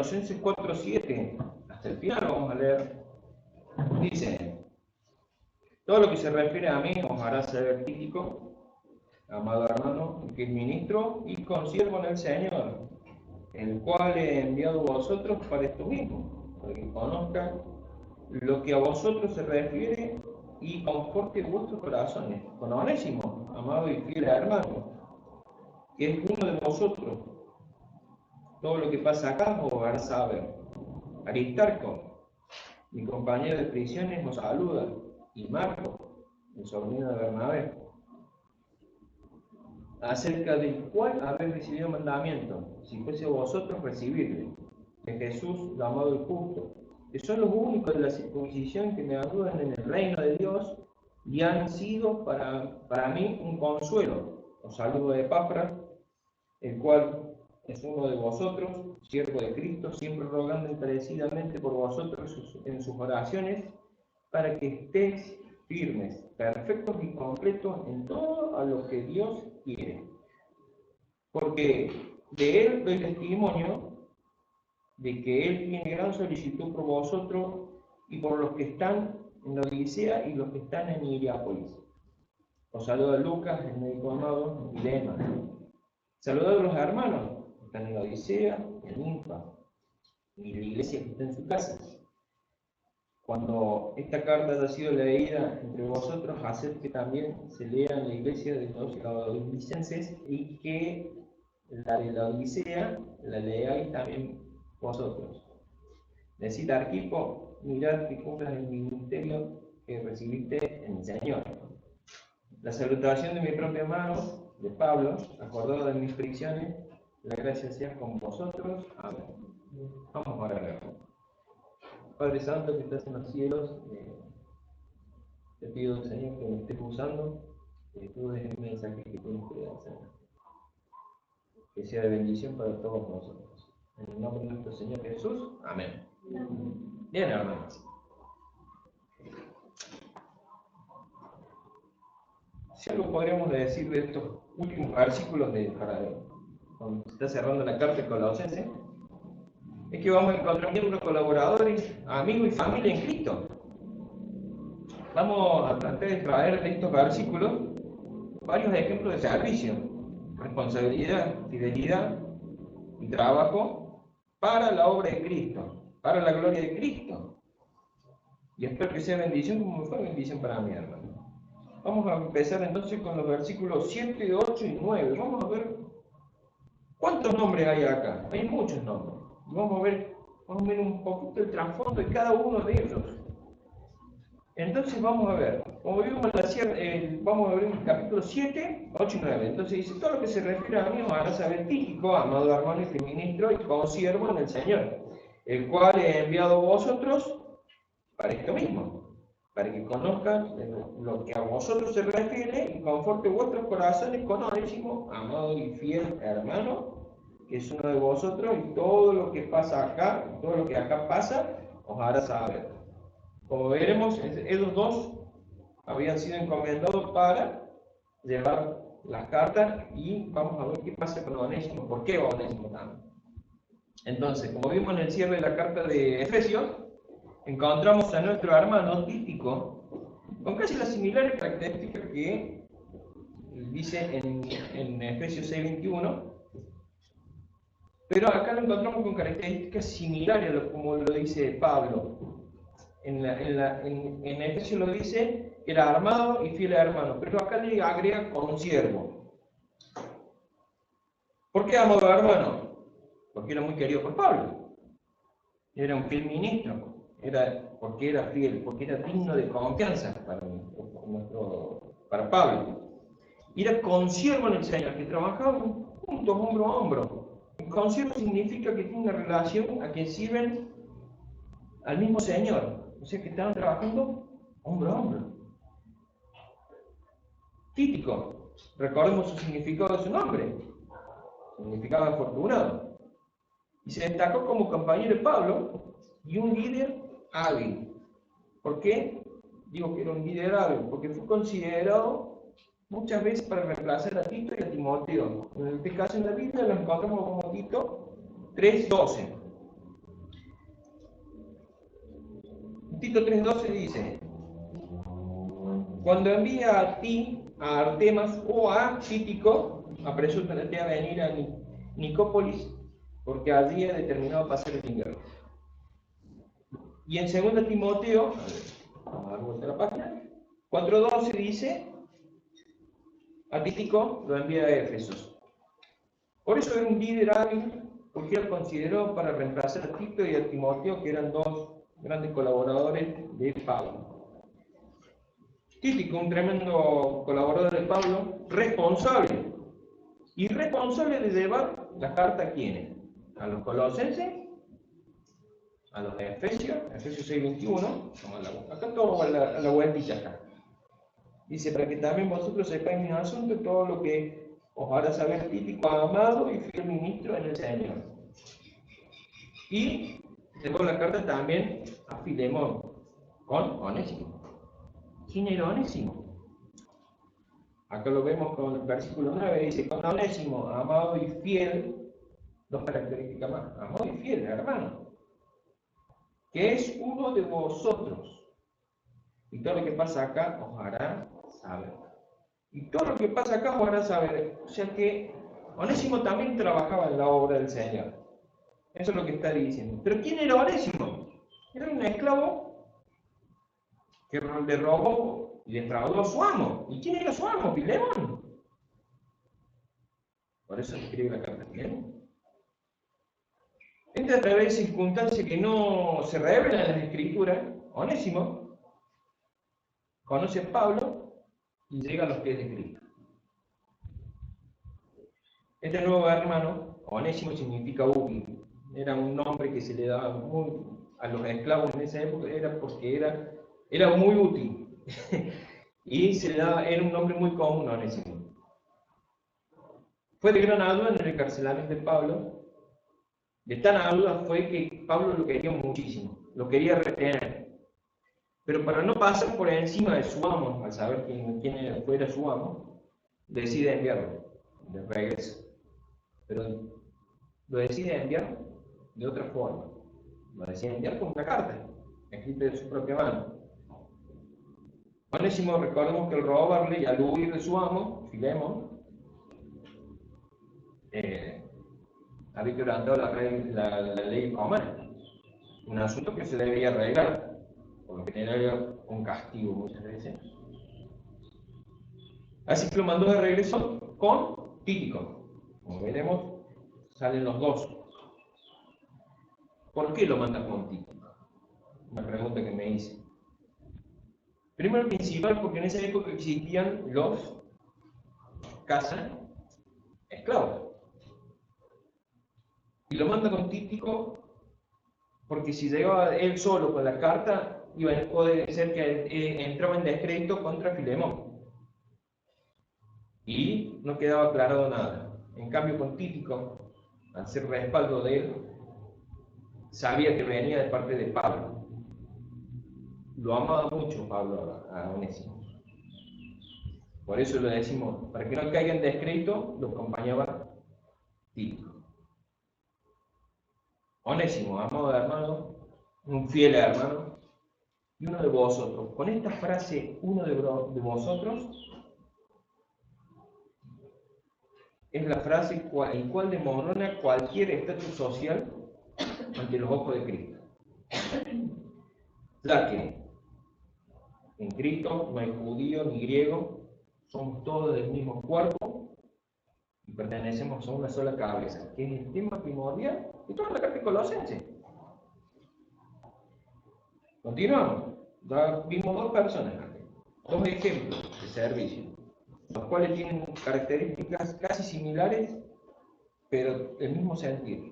Colosenses 4:7, hasta el final vamos a leer, dice: todo lo que se refiere a mí os hará saber Tíquico, amado hermano, que es ministro y consiervo en el Señor, el cual he enviado a vosotros para esto mismo, para que conozcan lo que a vosotros se refiere y conforte vuestros corazones. Con Onésimo, amado y fiel hermano, que es uno de vosotros. Todo lo que pasa acá os hará saber. Aristarco, mi compañero de prisiones, os saluda, y Marco, el sobrino de Bernabé, acerca del cual habéis recibido mandamiento, si fuese vosotros recibirle, de Jesús llamado el justo, que son los únicos de la circuncisión que me ayudan en el reino de Dios y han sido para mí un consuelo. Os saludo de Epafras, el cual es uno de vosotros, siervo de Cristo, siempre rogando encarecidamente por vosotros en sus oraciones, para que estéis firmes, perfectos y completos en todo a lo que Dios quiere. Porque de Él doy testimonio de que Él tiene gran solicitud por vosotros y por los que están en la Odisea y los que están en Hierápolis. Os saluda Lucas, el médico amado, y Demas. Saludad a los hermanos que están en la Odisea, en Ninfa, y la iglesia que está en su casa. Cuando esta carta haya sido leída entre vosotros, haced que también se lea en la iglesia de los laodicenses y que la de la Odisea la leáis también vosotros. Decid a Arquipo, mirad que cumplas el ministerio que recibiste en el Señor. La salutación de mi propia mano, de Pablo, acordado de mis prisiones, la gracia sea con vosotros. Amén. Vamos a orar. Padre Santo que estás en los cielos, te pido, Señor, que me estés usando, que tú des el mensaje que tienes que dar, Señor. Que sea de bendición para todos nosotros. En el nombre de nuestro Señor Jesús. Amén. Bien, hermanos. Si algo podríamos decir de estos últimos versículos cuando se está cerrando la carta de Colosenses, es que vamos a encontrar miembros colaboradores, amigos y familia en Cristo. Vamos a tratar de traer de estos versículos varios ejemplos de servicio, responsabilidad, fidelidad y trabajo para la obra de Cristo, para la gloria de Cristo. Y espero que sea bendición como fue bendición para mi hermano. Vamos a empezar entonces con los versículos 7, 8 y 9. Vamos a ver cuántos nombres hay acá. Hay muchos nombres. Vamos a ver un poquito el trasfondo de cada uno de ellos. Entonces vamos a ver, como vimos vamos a ver en el capítulo 7, 8 y 9. Entonces dice: todo lo que se refiere a mí os hará saber Tíquico, amado hermano y ministro y consiervo en el Señor, el cual he enviado a vosotros para esto mismo, para que conozcan lo que a vosotros se refiere y conforte vuestros corazones con Onésimo, amado y fiel hermano, que es uno de vosotros, y todo lo que pasa acá, todo lo que acá pasa, os hará saber. Como veremos, ellos dos habían sido encomendados para llevar las cartas y vamos a ver qué pasa con Onésimo, por qué va Onésimo también. Entonces, como vimos en el cierre de la carta de Efesios, encontramos a nuestro hermano Tíquico con casi las similares características que dice en Efesios 6:21, pero acá lo encontramos con características similares como lo dice Pablo. En Efesios lo dice que era armado y fiel hermano, pero acá le agrega consiervo. ¿Por qué amado hermano? Porque era muy querido por Pablo. Era un fiel ministro. Porque era fiel, porque era digno de confianza para Pablo. Y era consiervo en el Señor, que trabajaban juntos, hombro a hombro. El consiervo significa que tiene una relación a que sirven al mismo Señor. O sea que estaban trabajando hombro a hombro. Tíquico, recordemos su significado de su nombre. Significaba afortunado. Y se destacó como compañero de Pablo y un líder hábil. ¿Por qué digo que era un líder hábil? Porque fue considerado muchas veces para reemplazar a Tito y a Timoteo. En este caso en la Biblia lo encontramos como Tito 3:12. Tito 3:12 dice: cuando envía a ti, a Artemas o a Tíquico, apresúrate a venir a Nicópolis, porque allí he determinado pasar el invierno. Y en 2 Timoteo, vamos a dar vuelta a la página, 4:12 dice: a Tíquico lo envía a Éfeso. Por eso era un líder hábil, porque él consideró para reemplazar a Tito y a Timoteo, que eran dos grandes colaboradores de Pablo. Tíquico, un tremendo colaborador de Pablo, responsable. Y responsable de llevar la carta a quiénes: a los colosenses, a los Efesios, Efesios 6:21, acá todo a la vueltita acá. Dice: para que también vosotros sepáis mi asunto y todo lo que os hará saber Tíquico, amado y fiel ministro en el Señor. Y llevó la carta también a Filemón con Onésimo. ¿Quién era Onésimo? Acá lo vemos con el versículo 9, dice: con Onésimo, amado y fiel, dos características más, amado y fiel, hermano, que es uno de vosotros. Y todo lo que pasa acá os hará saber. Y todo lo que pasa acá os hará saber. O sea que Onésimo también trabajaba en la obra del Señor. Eso es lo que está diciendo. ¿Pero quién era Onésimo? Era un esclavo que le robó y defraudó a su amo. ¿Y quién era su amo? Filemón. Por eso escribe la carta a Filemón. Entra a través de circunstancias que no se revelan en las Escrituras. Onésimo conoce a Pablo y llega a los pies de Cristo. Este nuevo hermano, Onésimo, significa útil. Era un nombre que se le daba a los esclavos en esa época, era porque era muy útil. Y se le daba, era un nombre muy común a Onésimo. Fue de gran ayuda en el encarcelamiento de Pablo. De tan ayuda fue que Pablo lo quería muchísimo, lo quería retener. Pero para no pasar por encima de su amo, al saber quién fuera su amo, decide enviarlo de regreso. Pero lo decide enviar de otra forma. Lo decide enviar con una carta, escrita de su propia mano. Onésimo, recordemos que al robarle y al huir de su amo, Filemón, había quebrantado la ley romana. Un asunto que se debería arreglar, por lo que tenía un castigo muchas veces. Así que lo mandó de regreso con Tíquico. Como veremos, salen los dos. ¿Por qué lo manda con Tíquico? Una pregunta que me hice. Primero, principal, porque en esa época existían los cazas esclavos. Y lo manda con Tíquico porque si llegaba él solo con la carta, puede ser que entraba en descrédito contra Filemón. Y no quedaba aclarado nada. En cambio, con Tíquico, al ser respaldo de él, sabía que venía de parte de Pablo. Lo amaba mucho Pablo a Onésimo. Por eso lo decimos, para que no caiga en descrédito, lo acompañaba Tíquico. Onésimo, amado hermano, un fiel hermano, y uno de vosotros. Con esta frase, uno de vosotros, es la frase en cual demorona cualquier estatus social ante los ojos de Cristo. Ya que en Cristo no hay judío ni griego, somos todos del mismo cuerpo y pertenecemos a una sola cabeza, que es el tema primordial de toda la carta de Colosenses. Continuamos. Ya vimos dos personas, dos ejemplos de servicio, los cuales tienen características casi similares, pero el mismo sentido.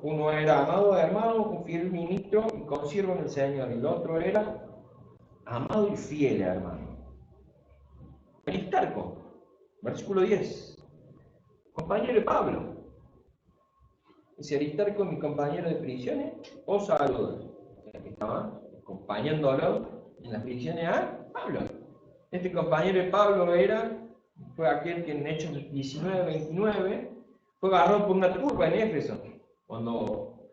Uno era amado hermano, un fiel ministro y consiervo en el Señor, y el otro era amado y fiel hermano. Aristarco, versículo 10, compañero de Pablo. Dice: Aristarco, mi compañero de prisiones, os saluda. O sea, que estaba acompañándolo en las prisiones a Pablo. Este compañero de Pablo fue aquel que en Hechos 19:29 fue agarrado por una turba en Éfeso. Cuando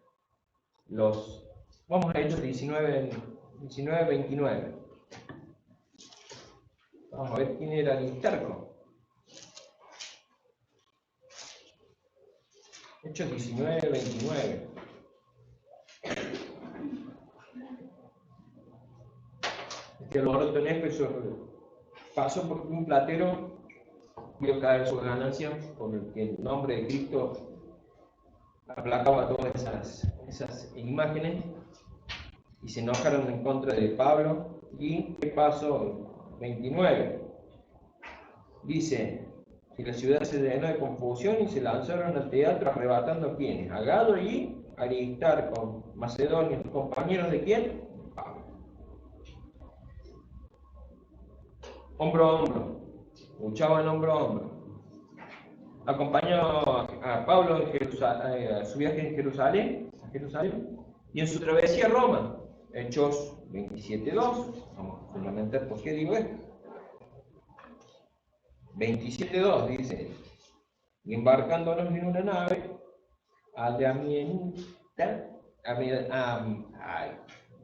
vamos a Hechos 19, 19, 29. Vamos a ver quién era Aristarco. Hechos 19, 29. Este alboroto en Éfeso pasó porque un platero vio caer su ganancia, por el que el nombre de Cristo aplacaba todas esas imágenes, y se enojaron en contra de Pablo. ¿Y qué pasó? 29. Dice que la ciudad se llenó de confusión y se lanzaron al teatro arrebatando a quienes, a Gado y Aristarco, macedonios, compañeros de quién, Pablo. Hombro a hombro, luchaban hombro a hombro. Acompañó a Pablo en a su viaje en Jerusalén, y en su travesía a Roma. Hechos 27.2. Vamos a fundamentar por qué digo esto. 27.2 dice: y embarcándonos en una nave adramienta,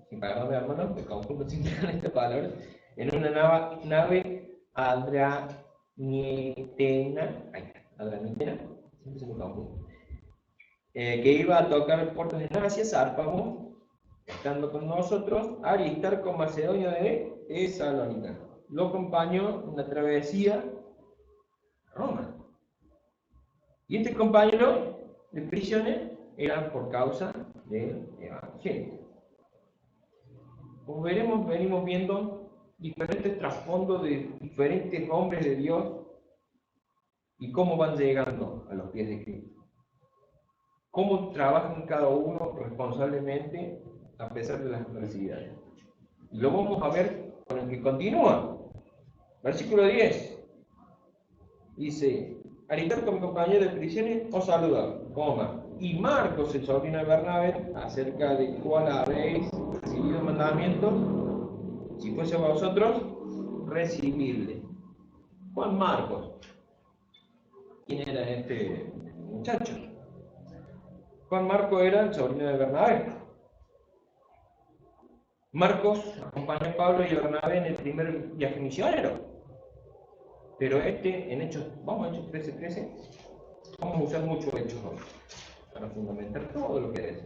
perdón hermano, me confundo siempre con esta palabra, en una nave adramitena, siempre se me confunde, que iba a tocar puertos en Asia, zarpamos, estando con nosotros, Aristarco, macedonio de Tesalónica. Lo acompañó en la travesía a Roma. Y este compañero de prisiones era por causa del Evangelio. Como veremos, venimos viendo diferentes trasfondos de diferentes hombres de Dios y cómo van llegando a los pies de Cristo. Cómo trabajan cada uno responsablemente a pesar de las adversidades. Y lo vamos a ver con el que continúa. Versículo 10. Dice: Aristarco, mi compañero de prisiones, os saluda, y Marcos, el sobrino de Bernabé, acerca del cual habéis recibido mandamientos, si fuese a vosotros, recibirle. Juan Marcos. ¿Quién era este muchacho? Juan Marcos era el sobrino de Bernabé. Marcos acompañó a Pablo y a Bernabé en el primer viaje misionero. Pero en Hechos, vamos a Hechos 13:13, vamos a usar mucho Hechos hoy, para fundamentar todo lo que es.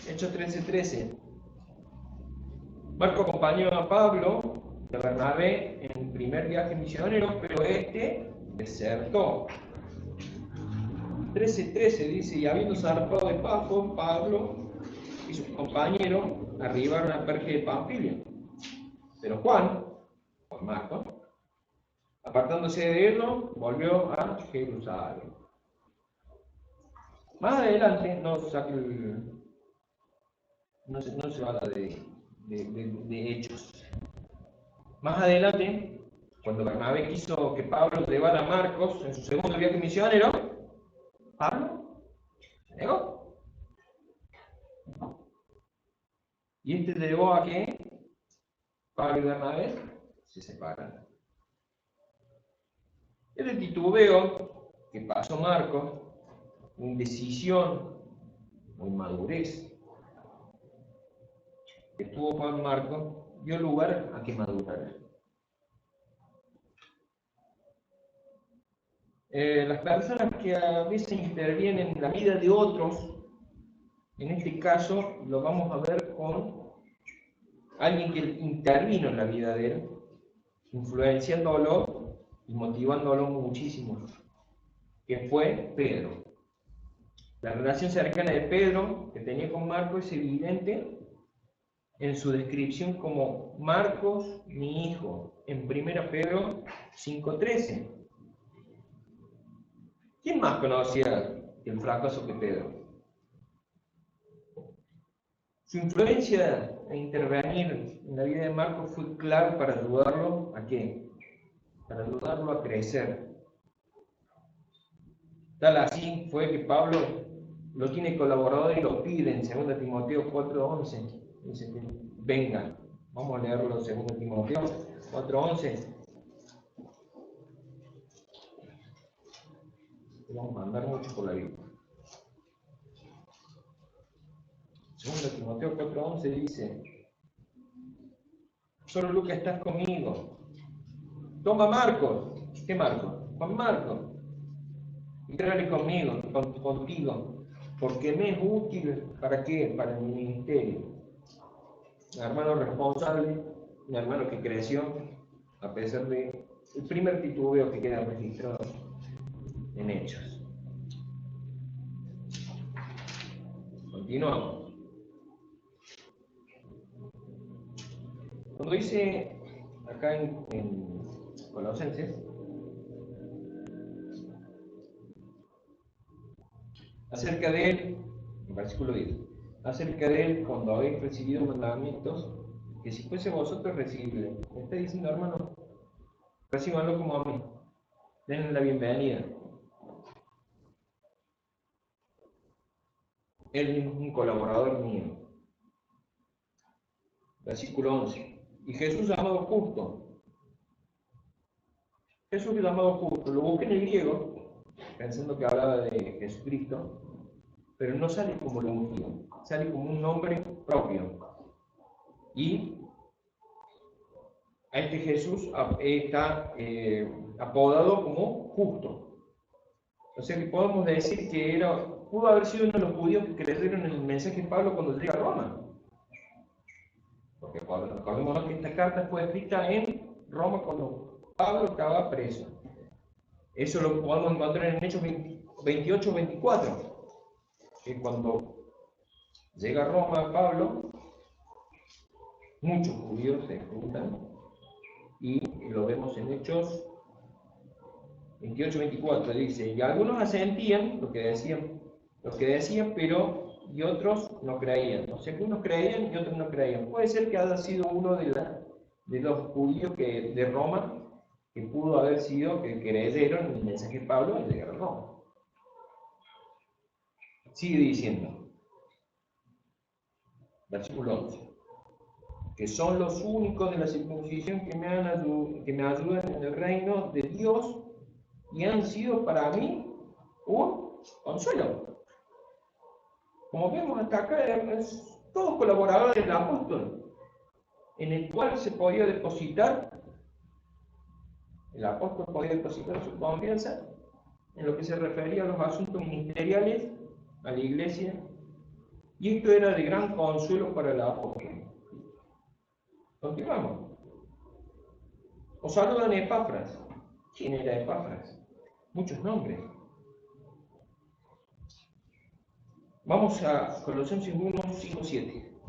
Hechos 13:13. Marco acompañó a Pablo y a Bernabé en el primer viaje misionero, pero desertó. 13:13 dice: y habiendo zarpado de Pafos, Pablo y sus compañeros arribaron a Perge de Panfilia. Pero Juan Marcos, apartándose de él, volvió a Jerusalén. Más adelante, no se habla de hechos. Más adelante, cuando Bernabé quiso que Pablo llevara a Marcos en su segundo viaje misionero, Pablo se negó. Y este llevó a que Pablo y Bernabé se separan. El titubeo que pasó Marcos, indecisión o inmadurez que tuvo Juan Marcos, dio lugar a que madurara. Las personas que a veces intervienen en la vida de otros, en este caso lo vamos a ver con alguien que intervino en la vida de él, influenciándolo y motivándolo muchísimo, que fue Pedro. La relación cercana de Pedro que tenía con Marcos es evidente en su descripción como Marcos, mi hijo, en 1 Pedro 5:13. ¿Quién más conocía el fracaso que Pedro? Su influencia e intervenir en la vida de Marcos fue clave para ayudarlo ¿a qué? Para ayudarlo a crecer. Tal así fue que Pablo lo tiene colaborador y lo pide en 2 Timoteo 4:11. Dice que vengan. Vamos a leerlo en 2 Timoteo 4:11. Vamos a andar mucho por la Biblia. 2 Timoteo 4:11 dice: Solo Lucas estás conmigo. Toma Marcos. ¿Qué Marcos? Juan Marcos. Y tráele conmigo, contigo. Porque me es útil. ¿Para qué? Para el ministerio. Un hermano responsable, un hermano que creció, a pesar de el primer titubeo que queda registrado en Hechos. Continuamos. Cuando dice acá en Colosenses, acerca de él, en versículo 10, acerca de él, cuando habéis recibido mandamientos, que si fuese vosotros recibirle, me está diciendo, hermano, recíbanlo como a mí, denle la bienvenida. Él es un colaborador mío. Versículo 11. Y Jesús llamado justo. Jesús llamado justo. Lo busqué en el griego, pensando que hablaba de Jesucristo, pero no sale como lo ungido, sale como un nombre propio. Y a este Jesús está apodado como justo. O sea que podemos decir que pudo haber sido uno de los judíos que creyeron en el mensaje de Pablo cuando llega a Roma. Porque recordemos que esta carta fue escrita en Roma cuando Pablo estaba preso. Eso lo podemos encontrar en Hechos 28-24. Que cuando llega a Roma Pablo, muchos judíos se juntan, y lo vemos en Hechos 28-24, dice, y algunos asentían lo que decían, pero y otros no creían. O sea, que unos creían y otros no creían. Puede ser que haya sido uno de los judíos de Roma que pudo haber sido que creyeron en el mensaje de Pablo al llegar a Roma. Sigue diciendo, versículo 11, que son los únicos de la circuncisión que me ayudan en el reino de Dios y han sido para mí un consuelo. Como vemos hasta acá, es todo colaborador del apóstol, en el cual se podía depositar, el apóstol podía depositar su confianza en lo que se refería a los asuntos ministeriales, a la iglesia, y esto era de gran consuelo para el apóstol. Continuamos. Os saludan Epafras. ¿Quién era Epafras? Muchos nombres. Vamos a Colosenses 1, 5, 7.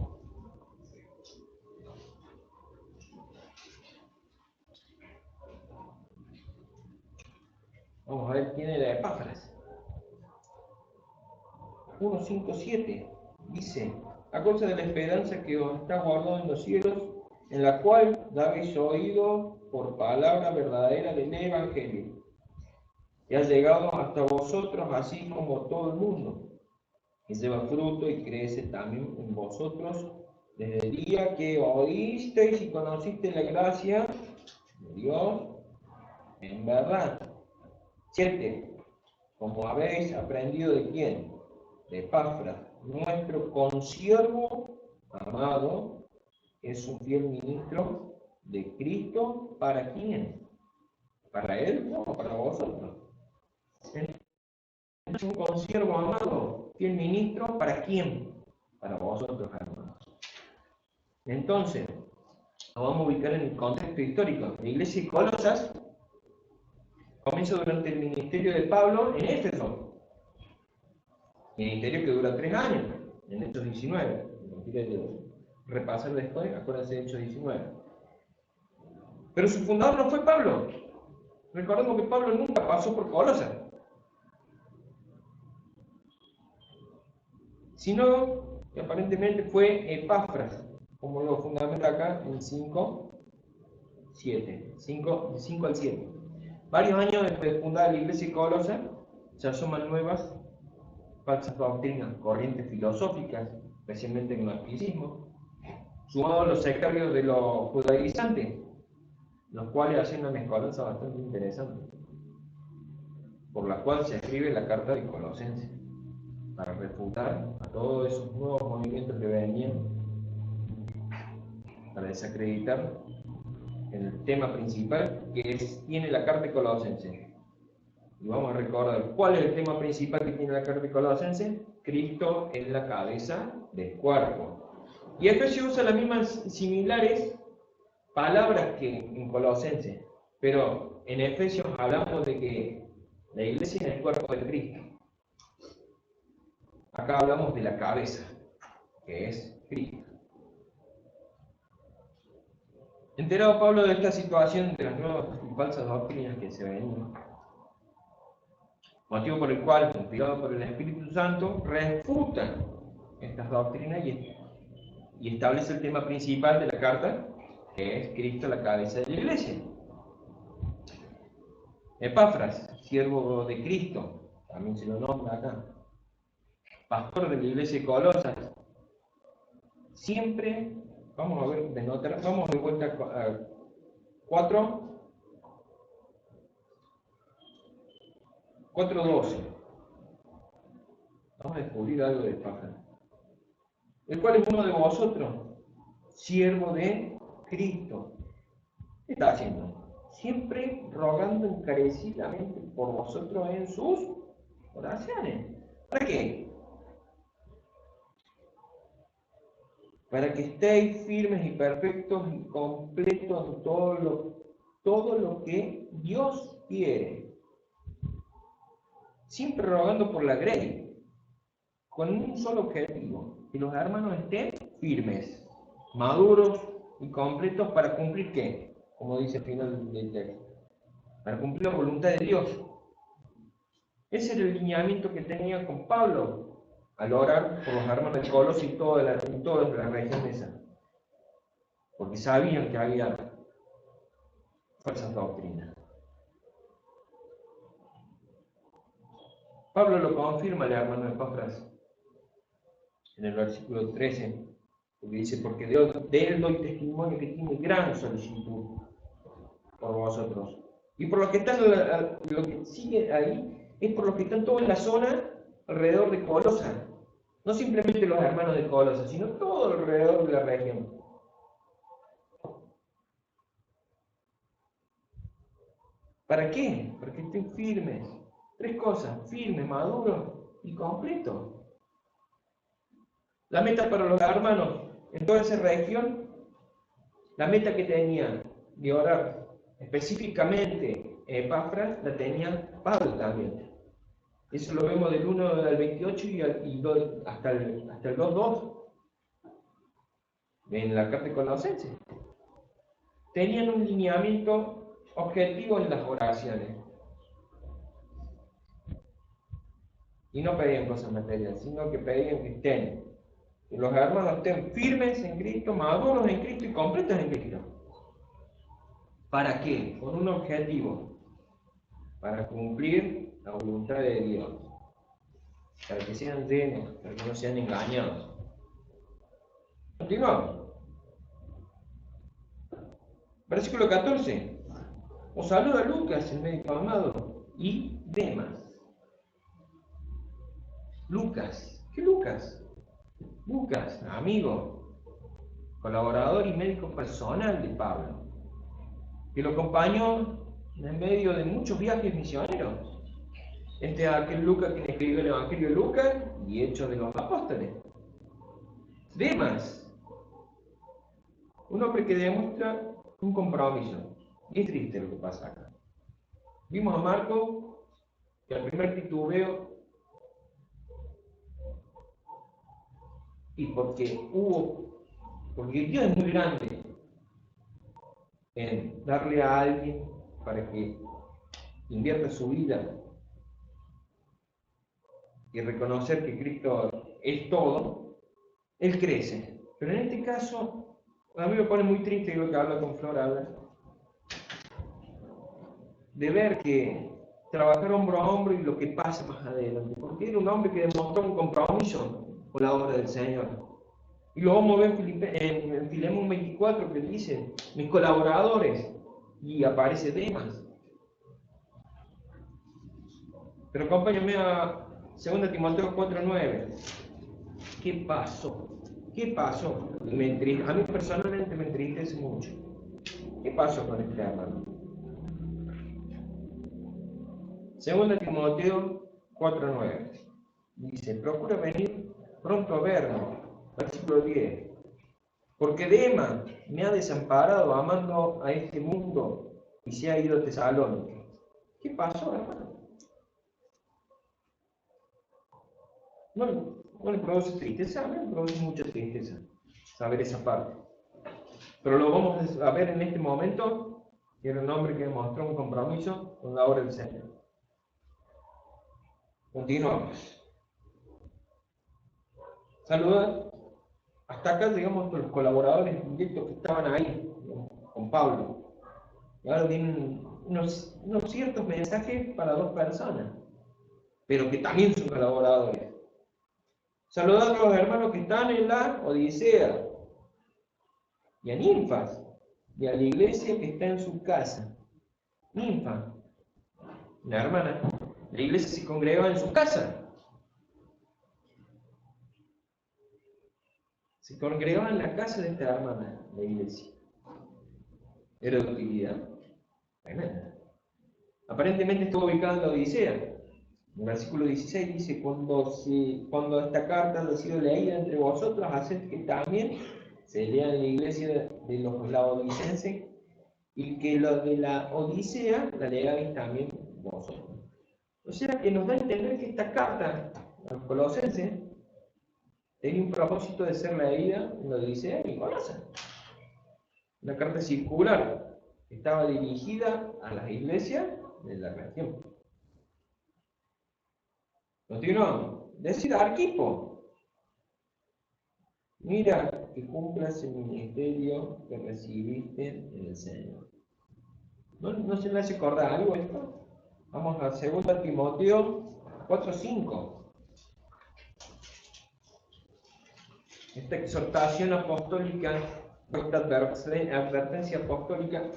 Vamos a ver quién era Epafras. 1, 5, 7. Dice, a causa de la esperanza que os está guardada en los cielos, en la cual habéis oído por palabra verdadera del Evangelio, y ha llegado hasta vosotros, así como todo el mundo, y lleva fruto y crece también en vosotros, desde el día que oísteis y conocisteis la gracia de Dios en verdad. 7. Como habéis aprendido de quién, de Epafras, nuestro consiervo amado, es un fiel ministro de Cristo. ¿Para quién? ¿Para él? No, para vosotros. Es un consiervo amado, fiel ministro. ¿Para quién? Para vosotros, hermanos. Entonces, nos vamos a ubicar en el contexto histórico. La iglesia de Colosas comienza durante el ministerio de Pablo en Éfeso. Ministerio que dura 3 años, en Hechos 19. Repasar después, acuérdense de Hechos 19. Pero su fundador no fue Pablo. Recordemos que Pablo nunca pasó por Colosas, sino que aparentemente fue Epafras, como lo fundamenta acá en 5, 7. 5, de 5 al 7. Varios años después de fundar la iglesia de Colosas, se asoman nuevas falsas doctrinas, corrientes filosóficas, especialmente en el gnosticismo, sumados a los sectarios de los judaizantes, los cuales hacen una mezcolanza bastante interesante, por la cual se escribe la carta de Colosenses, para refutar a todos esos nuevos movimientos que venían, para desacreditar el tema principal, que tiene la carta de Colosenses. Y vamos a recordar cuál es el tema principal que tiene la carta de Colosenses. Cristo es la cabeza del cuerpo. Y Efesios usa las mismas similares palabras que en Colosenses, pero en Efesios hablamos de que la iglesia es el cuerpo de Cristo. Acá hablamos de la cabeza, que es Cristo. Enterado Pablo de esta situación de las nuevas y falsas doctrinas que se venían, motivo por el cual, inspirado por el Espíritu Santo, refuta estas doctrinas y establece el tema principal de la carta, que es Cristo la cabeza de la iglesia. Epafras, siervo de Cristo, también se lo nombra acá, pastor de la iglesia de Colosas, siempre, vamos a ver, vamos de vuelta a 4:12. Vamos a descubrir algo de Epafras. El cual es uno de vosotros, siervo de Cristo. ¿Qué está haciendo? Siempre rogando encarecidamente por vosotros en sus oraciones. ¿Para qué? Para que estéis firmes y perfectos y completos en todo lo que Dios quiere. Siempre rogando por la grey, con un solo objetivo, que los hermanos estén firmes, maduros y completos para cumplir ¿qué? Como dice al final del texto, para cumplir la voluntad de Dios. Ese era el lineamiento que tenía con Pablo al orar por los hermanos de Colosas y toda la región esa, porque sabían que había falsas doctrinas. Pablo lo confirma al hermano de Epafras en el versículo 13, porque dice, porque de él doy testimonio que tiene gran solicitud por vosotros. Y por los que están, lo que sigue ahí, es por los que están todos en la zona alrededor de Colosas. No simplemente los hermanos de Colosas, sino todo alrededor de la región. ¿Para qué? Para que estén firmes. 3 cosas: firmes, maduros y completos. La meta para los hermanos en toda esa región, la meta que tenía de orar específicamente Epafras, la tenía Pablo también. Eso lo vemos del 1 al 28 hasta el 2:2 en la carta de Colosenses. Tenían un lineamiento objetivo en las oraciones. Y no pedían cosas materiales, sino que pedían que los hermanos estén firmes en Cristo, maduros en Cristo y completos en Cristo. ¿Para qué? Con un objetivo: para cumplir la voluntad de Dios, para que sean llenos, para que no sean engañados. Continuamos. Versículo 14. Os saluda Lucas, el médico amado, y Demas. Lucas. ¿Qué Lucas? Lucas, amigo, colaborador y médico personal de Pablo, que lo acompañó en medio de muchos viajes misioneros. Este es aquel Lucas que escribió el Evangelio de Lucas y Hechos de los Apóstoles. Demas, un hombre que demuestra un compromiso. Y es triste lo que pasa acá. Vimos a Marco que al primer titubeo, y porque Dios es muy grande en darle a alguien para que invierta su vida y reconocer que Cristo es todo, él crece. Pero en este caso, a mí me pone muy triste lo que habla con Flor habla, de ver que trabajar hombro a hombro y lo que pasa más adelante, porque era un hombre que demostró un compromiso con la obra del Señor. Y lo vamos a ver en Filemón 24, que dice, mis colaboradores, y aparece Demas. Pero acompáñame a 2 Timoteo 4:9. ¿Qué pasó? ¿Qué pasó? A mí personalmente me entristece mucho. ¿Qué pasó con este hermano? Segunda Timoteo 4:9. Dice, procura venir pronto a verme. Versículo 10. Porque Demas me ha desamparado amando a este mundo y se ha ido a Tesalónica. ¿Qué pasó, hermano? No le produce tristeza, a mí me produce mucha tristeza saber esa parte. Pero lo vamos a ver en este momento, que era un hombre que demostró un compromiso con la obra del Señor. Continuamos. Saluda. Hasta acá llegamos con los colaboradores directos que estaban ahí, con Pablo. Y ahora vienen unos ciertos mensajes para dos personas, pero que también son colaboradores. Saludad a los hermanos que están en la Odisea, y a Ninfas, y a la iglesia que está en su casa. Ninfa, una hermana, la iglesia se congregaba en su casa. Se congregaba en la casa de esta hermana, la iglesia. ¿Era de utilidad? Bueno, aparentemente estuvo ubicada en la Odisea. En el versículo 16 dice, cuando esta carta ha sido leída entre vosotros, haced que también se lea en la iglesia de los laodicenses, y que lo de la Odisea la leáis también vosotros. O sea que nos da a entender que esta carta a los colosenses tenía un propósito de ser leída en la Odisea y en Colosas. Una carta circular que estaba dirigida a las iglesias de la región. Continuamos. Decir a Arquipo, mira que cumplas el ministerio que recibiste en el Señor. ¿No se le hace acordar algo esto? Vamos a 2 Timoteo 4:5. Esta exhortación apostólica, esta advertencia apostólica,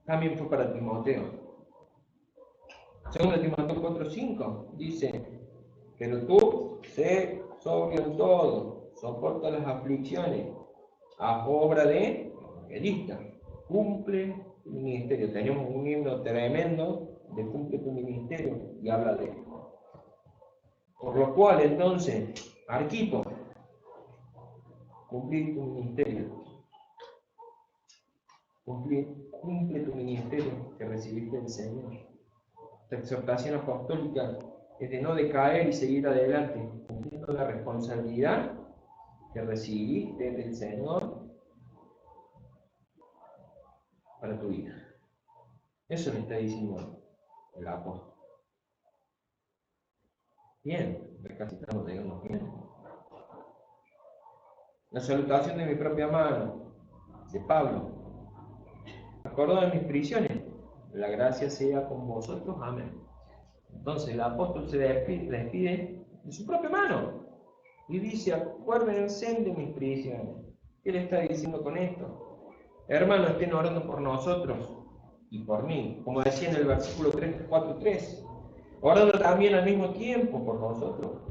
también fue para Timoteo. 2 Timoteo 4:5 dice, pero tú sé sobrio en todo, soporta las aflicciones, a obra de evangelista, cumple tu ministerio. Tenemos un himno tremendo de cumple tu ministerio y habla de esto. Por lo cual, entonces, Arquipo, cumplir tu ministerio. Cumple tu ministerio que recibiste del Señor. Esta exhortación apostólica es de no decaer y seguir adelante, cumpliendo la responsabilidad que recibiste del Señor para tu vida. Eso le está diciendo el apóstol. Bien, recapitulamos, digamos bien. La salutación de mi propia mano, de Pablo. Acordado de mis prisiones, la gracia sea con vosotros, amén. Entonces el apóstol se despide de su propia mano y dice, acuérdense de mis prisiones. ¿Qué le está diciendo con esto? Hermanos, estén orando por nosotros y por mí, como decía en el versículo 4:3, orando también al mismo tiempo por nosotros,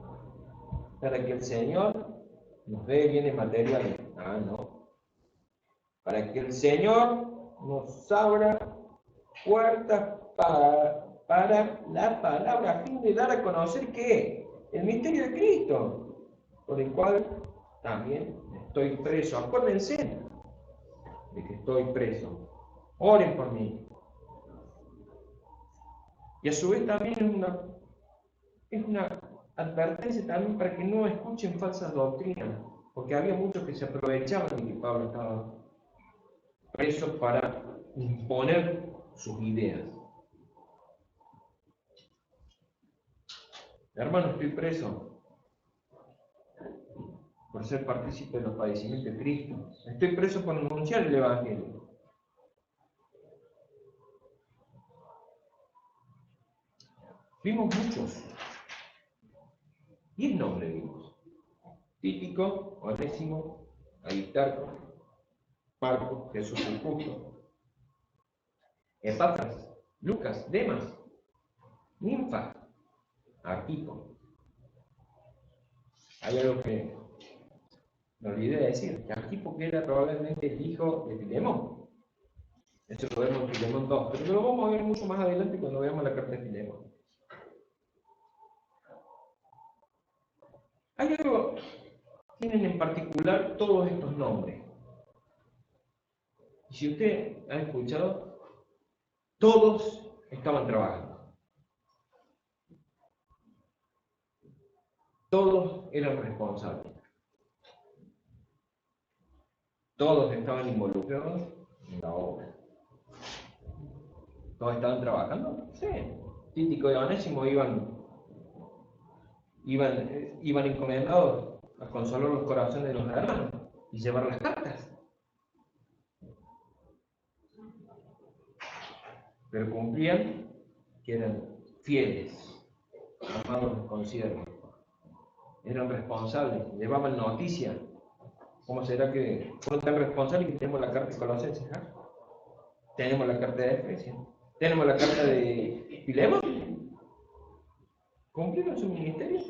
para que el Señor nos dé bienes materiales. No. Para que el Señor nos abra puertas para la palabra, a fin de dar a conocer ¿qué? El misterio de Cristo, por el cual también estoy preso. Acuérdense de que estoy preso. Oren por mí. Y a su vez también es una advertencia también para que no escuchen falsas doctrinas, porque había muchos que se aprovechaban de que Pablo estaba preso para imponer sus ideas. Hermano, estoy preso por ser partícipe de los padecimientos de Cristo. Estoy preso por anunciar el Evangelio. Vimos muchos. 10 nombres vimos. Títico, Onésimo, Aristarco, Marco, Jesús el Justo, Epafras, Lucas, Demas, Ninfa, Arquipo. Hay algo que me olvidé de decir, que Arquipo que era probablemente el hijo de Filemón. Eso lo vemos en Filemón 2, pero lo vamos a ver mucho más adelante cuando veamos la carta de Filemón. Hay algo, tienen en particular todos estos nombres. Y si usted ha escuchado, todos estaban trabajando. Todos eran responsables. Todos estaban involucrados en la obra. ¿Todos estaban trabajando? Sí. Títico y Onésimo iban encomendados a consolar los corazones de los hermanos y llevar las cartas. Pero cumplían que eran fieles, amados con siervos. Eran responsables, llevaban noticia. ¿Cómo será que fueron tan responsables que tenemos la carta de Colosenses? Tenemos la carta de Efesios, tenemos la carta de Filemón. ¿Cumplieron su ministerio?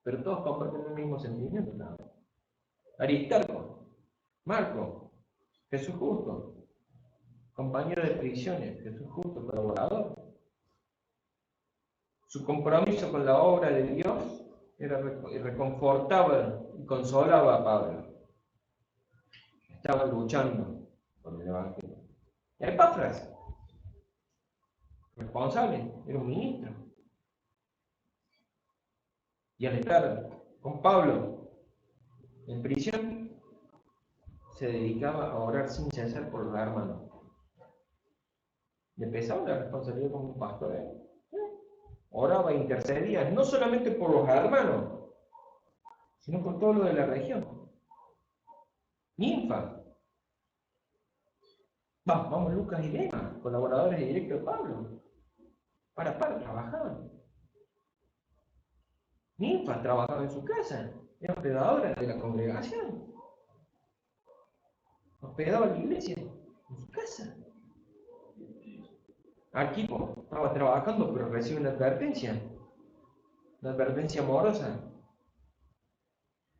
Pero todos comparten el mismo sentimiento, ¿no? Aristarco, Marco, Jesús Justo, compañero de prisiones, Jesús Justo, colaborador. Su compromiso con la obra de Dios reconfortaba y consolaba a Pablo. Estaba luchando por el Evangelio. Y Epafras, responsable, era un ministro. Y al estar con Pablo en prisión, se dedicaba a orar sin cesar por los hermanos. Le pesaba la responsabilidad como un pastor. Oraba e intercedía, no solamente por los hermanos, sino por todo lo de la región. Ninfa. Vamos, Lucas y Demas, colaboradores directos de Pablo. Para trabajaban. Ninfa trabajaba en su casa, era hospedadora de la congregación. Hospedaba la iglesia en su casa. Arquipo estaba trabajando, pero recibe una advertencia amorosa.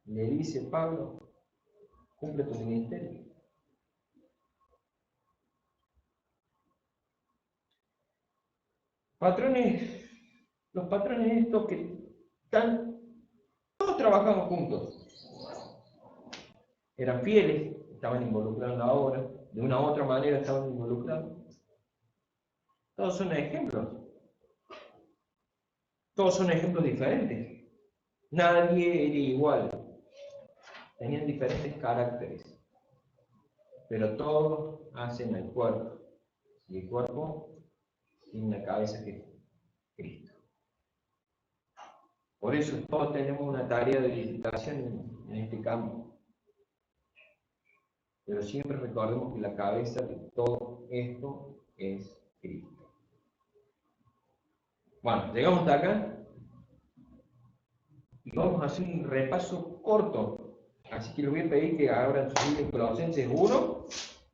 Le dice Pablo, cumple tu ministerio. Los patrones estos que están, todos trabajando juntos. Eran fieles, estaban involucrados en la obra, de una u otra manera estaban involucrados. Todos son ejemplos. Todos son ejemplos diferentes. Nadie era igual. Tenían diferentes caracteres. Pero todos hacen el cuerpo. Y el cuerpo tiene una cabeza que es Cristo. Por eso todos tenemos una tarea de edificación en este campo. Pero siempre recordemos que la cabeza de todo esto es Cristo. Bueno, llegamos hasta acá y vamos a hacer un repaso corto. Así que les voy a pedir que abran su Biblia en Colosenses 1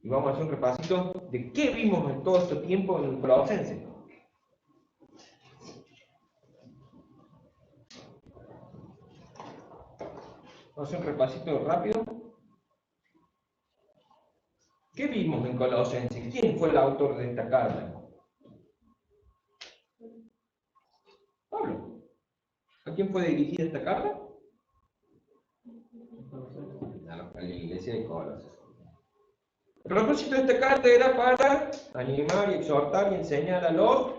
y vamos a hacer un repasito de qué vimos en todo este tiempo en Colosenses. Vamos a hacer un repasito rápido. ¿Qué vimos en Colosenses? ¿Quién fue el autor de esta carta? Pablo. ¿A quién fue dirigida esta carta? A la iglesia de Colosas. El propósito de esta carta era para animar y exhortar y enseñar a los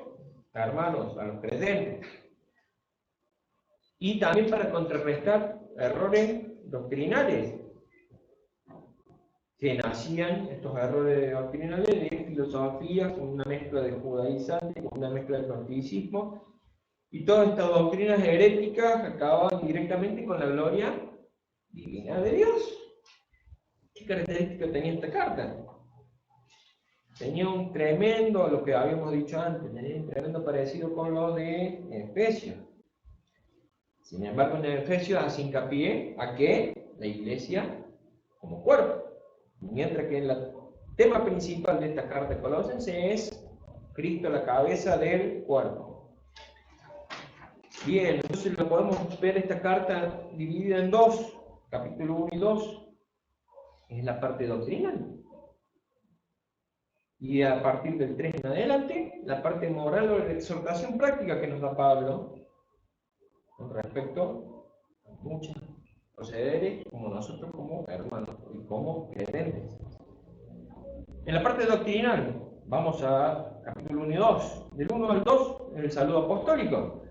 hermanos, a los creyentes. Y también para contrarrestar errores doctrinales. Que nacían estos errores doctrinales de filosofía con una mezcla de judaizante, con una mezcla de gnosticismo. Y todas estas doctrinas heréticas acababan directamente con la gloria divina de Dios. ¿Qué característica tenía esta carta? Tenía un tremendo, lo que habíamos dicho antes, tenía un tremendo parecido con lo de Efesios. Sin embargo, en Efesios hace hincapié a que la iglesia como cuerpo. Mientras que el tema principal de esta carta de Colosenses es Cristo, la cabeza del cuerpo. Bien, entonces lo podemos ver esta carta dividida en dos, capítulo 1 y 2, es la parte doctrinal. Y a partir del 3 en adelante, la parte moral o de exhortación práctica que nos da Pablo con respecto a muchos procederes como nosotros como hermanos y como creyentes. En la parte doctrinal, vamos a capítulo 1 y 2, del 1 al 2, el saludo apostólico.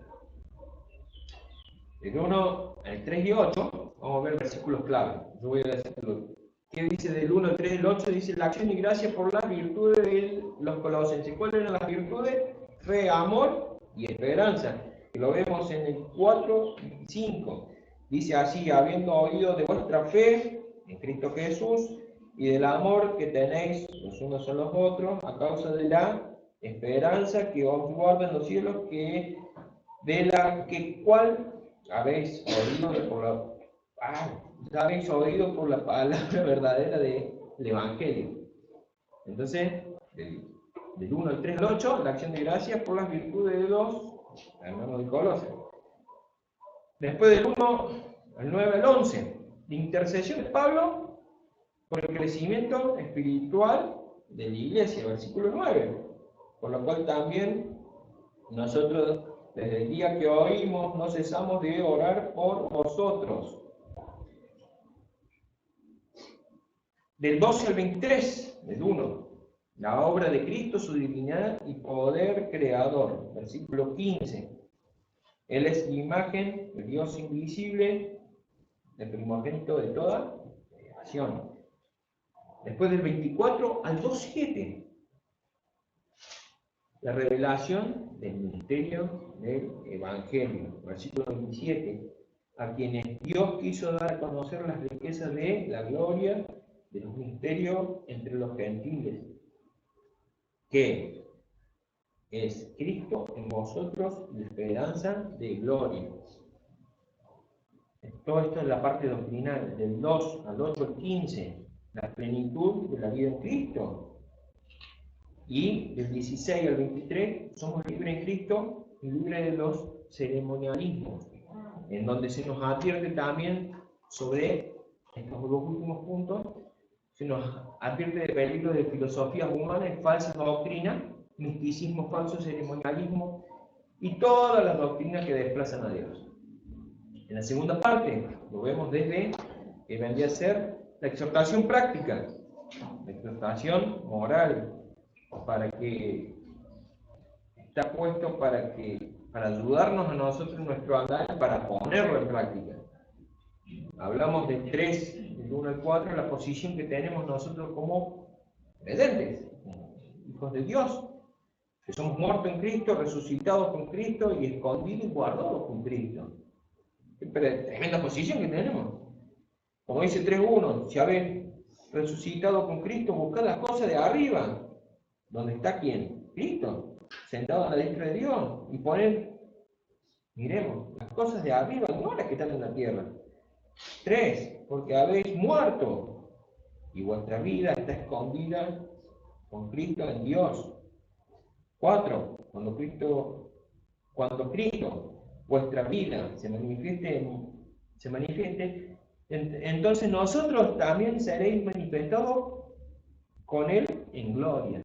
Del 1 al 3 y 8, vamos a ver versículos clave. Yo voy a decirlo. ¿Qué dice del 1 al 3 y el 8? Dice la acción y gracia por las virtudes de los colosenses. ¿Cuáles eran las virtudes? Fe, amor y esperanza. Que lo vemos en el 4 y 5. Dice así, habiendo oído de vuestra fe en Cristo Jesús y del amor que tenéis los unos a los otros, a causa de la esperanza que os guarda en los cielos, que de la que cual habéis oído por la palabra verdadera del Evangelio. Entonces, del 1 al 3 al 8, la acción de gracia por las virtudes de los hermanos de Colosas. Después del 1 al 9 al 11, la intercesión de Pablo por el crecimiento espiritual de la iglesia, versículo 9. Por lo cual también nosotros, desde el día que oímos, no cesamos de orar por vosotros. Del 12 al 23, del 1, la obra de Cristo, su divinidad y poder creador. Versículo 15. Él es la imagen del Dios invisible, el primogénito de toda creación. Después del 24 al 2.7, la revelación del misterio del Evangelio. Versículo 27, a quienes Dios quiso dar a conocer las riquezas de la gloria de los misterios entre los gentiles, que es Cristo en vosotros, la esperanza de gloria. Todo esto es la parte doctrinal, del 2 al 8 al 15, la plenitud de la vida en Cristo. Y del 16 al 23, somos libres en Cristo y libres de los ceremonialismos, en donde se nos advierte también sobre estos dos últimos puntos, se nos advierte de peligro de filosofías humanas, falsas doctrinas, misticismo falso, ceremonialismo y todas las doctrinas que desplazan a Dios. En la segunda parte lo vemos desde que vendría a ser la exhortación práctica, la exhortación moral, para que está puesto para ayudarnos a nosotros en nuestro andar, para ponerlo en práctica. Hablamos del 3, del 1 al 4, la posición que tenemos nosotros como creyentes, hijos de Dios, que somos muertos en Cristo, resucitados con Cristo y escondidos y guardados con Cristo. Qué tremenda posición que tenemos. Como dice 3.1, si habéis resucitado con Cristo, buscad las cosas de arriba, donde está ¿quién? Cristo, sentado a la diestra de Dios, y poner, miremos, las cosas de arriba, no las que están en la tierra. 3, porque habéis muerto, y vuestra vida está escondida con Cristo en Dios. 4, cuando Cristo, vuestra vida se manifieste, entonces nosotros también seréis manifestados con Él en gloria.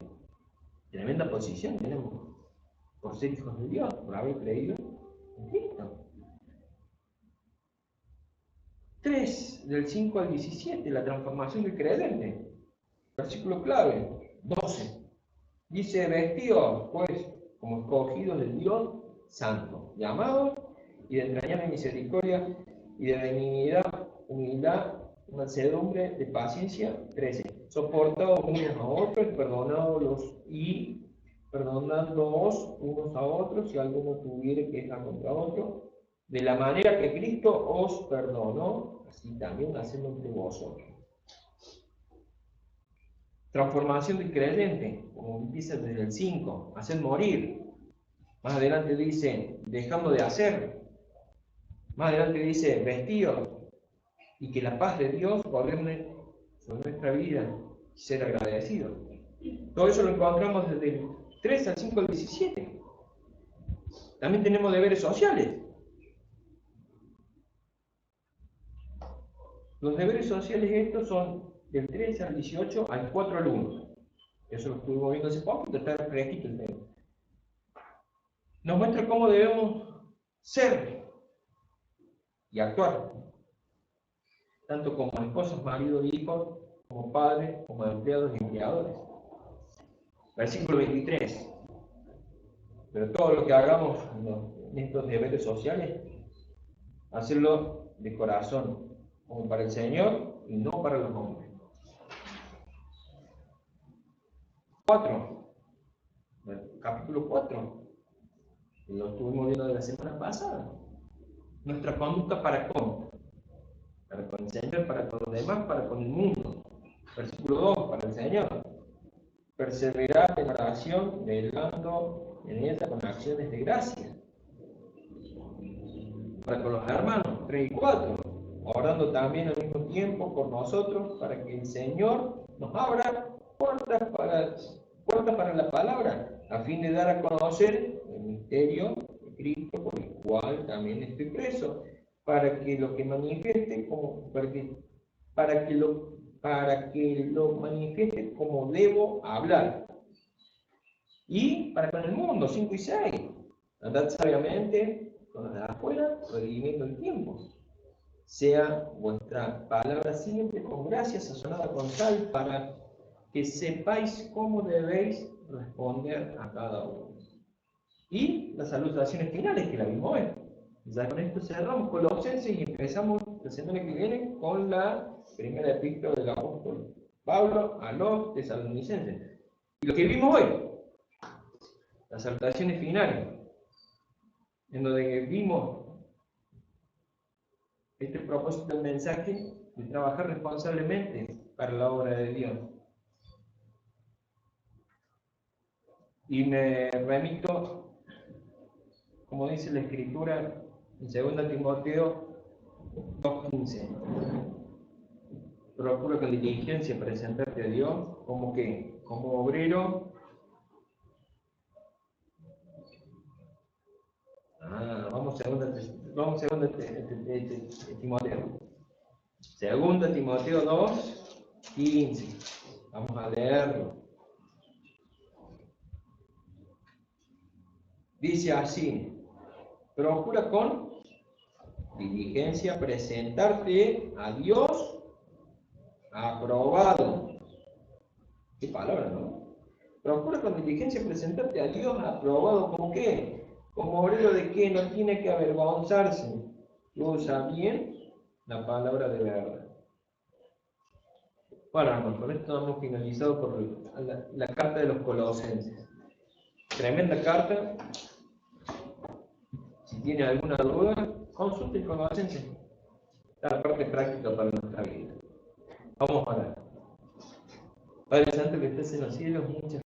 Tremenda posición tenemos por ser hijos de Dios, por haber creído en Cristo. 3, del 5 al 17, la transformación del creyente. Versículo clave, 12. Dice, vestidos, pues, como escogidos del Dios santo, llamados y de entrañable misericordia y de benignidad, humildad, mansedumbre, de paciencia. 13. Soportados unos a otros, perdonándoos unos a otros si alguno tuviere queja contra otro, de la manera que Cristo os perdonó, así también hacedlo entre vosotros. Transformación del creyente, como empieza desde el 5, hacer morir. Más adelante dice, dejando de hacer. Más adelante dice, vestidos. Y que la paz de Dios gobierne sobre nuestra vida y ser agradecidos. Todo eso lo encontramos desde el 3 al 5 al 17. También tenemos deberes sociales. Los deberes sociales estos son del 13 al 18 al 4 al 1. Eso lo estuvimos viendo hace poco, pero está fresquito el tema. Nos muestra cómo debemos ser y actuar, tanto como esposos, maridos, hijos, como padres, como empleados y empleadores. Versículo 23. Pero todo lo que hagamos en estos deberes sociales, hacerlo de corazón, como para el Señor y no para los hombres. 4. Capítulo 4. Lo estuvimos viendo de la semana pasada. Nuestra conducta para con. Para con el Señor, para con los demás, para con el mundo. Versículo 2. Para el Señor. Perseverar en oración, velando en ella con acciones de gracia. Para con los hermanos. 3 y 4. Orando también al mismo tiempo por nosotros, para que el Señor nos abra puertas para la palabra, a fin de dar a conocer el misterio de Cristo, por el cual también estoy preso, para que lo manifieste como debo hablar. Y para con el mundo, 5 y 6. Andad sabiamente con los de afuera, redimiendo el tiempo. Sea vuestra palabra siempre con gracia, sazonada con sal, para que sepáis cómo debéis responder a cada uno. Y las salutaciones finales que la vimos hoy. Ya con esto cerramos Colosenses y empezamos la semana que viene con la primera epístola del apóstol Pablo a los tesalonicenses. Y lo que vimos hoy, las salutaciones finales, en donde vimos este propósito del mensaje de trabajar responsablemente para la obra de Dios. Y me remito, como dice la Escritura, en 2 Timoteo 2:15. Procura con diligencia presentarte a Dios como que, como obrero. Vamos a 2 Timoteo. 2 Timoteo 2:15. Vamos a leerlo. Dice así: procura con diligencia presentarte a Dios aprobado. Qué palabra, ¿no? Procura con diligencia presentarte a Dios aprobado. ¿Como qué? Como obrero de que no tiene que avergonzarse, que usa bien la palabra de verdad. Bueno, hermanos, con esto hemos finalizado por la carta de los Colosenses. Tremenda carta. Si tiene alguna duda, consulte el Colosenses. La parte práctica para nuestra vida. Vamos a ver. Padre Santo que estés en los cielos, muchas